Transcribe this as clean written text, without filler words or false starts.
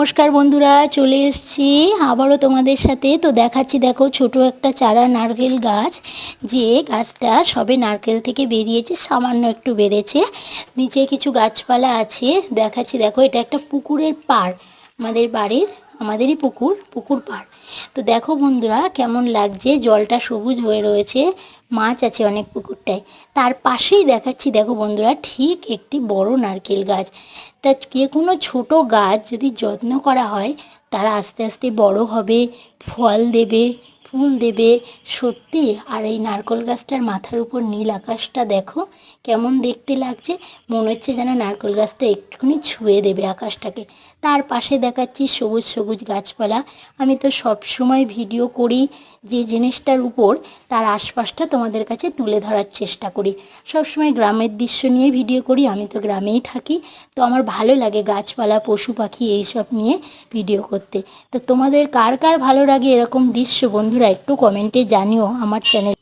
নমস্কার বন্ধুরা, চলে এসেছি আবারও তোমাদের সাথে। তো দেখাচ্ছি, দেখো ছোট একটা চারা নারকেল গাছ, যে গাছটা সবে নারকেল থেকে বেরিয়েছে, সামান্য একটু বেড়েছে, নিচে কিছু গাছপালা আছে। দেখাচ্ছি, দেখো এটা একটা পুকুরের পাড়, আমাদেরই পুকুর পাড়। তো দেখো বন্ধুরা কেমন লাগছে, জলটা সবুজ হয়ে রয়েছে, মাছ আছে অনেক পুকুরটায়। তার পাশেই দেখাচ্ছি, দেখো বন্ধুরা, ঠিক একটি বড় নারকেল গাছ। তা যে কোনো ছোটো গাছ যদি যত্ন করা হয়, তারা আস্তে আস্তে বড় হবে, ফল দেবে, ফুল দেবে। সত্যি। আর এই নারকেল গাছটার মাথার উপর নীল আকাশটা দেখো কেমন দেখতে লাগছে, মনে হচ্ছে যেন নারকেল গাছটা একটুখানি ছুঁয়ে দেবে আকাশটাকে। তার পাশে দেখাচ্ছি সবুজ সবুজ গাছপালা। আমি তো সব সময় ভিডিও করি যে জিনিসটার উপর, তার আশপাশটা তোমাদের কাছে তুলে ধরার চেষ্টা করি। সব সময় গ্রামের দৃশ্য নিয়ে ভিডিও করি, আমি তো গ্রামেই থাকি। তো আমার ভালো লাগে গাছপালা, পশু পাখি এইসব নিয়ে ভিডিও করতে। তো তোমাদের কার কার ভালো লাগে এরকম দৃশ্য বন্ধুরা, একটু কমেন্টে জানিও আমার চ্যানেল।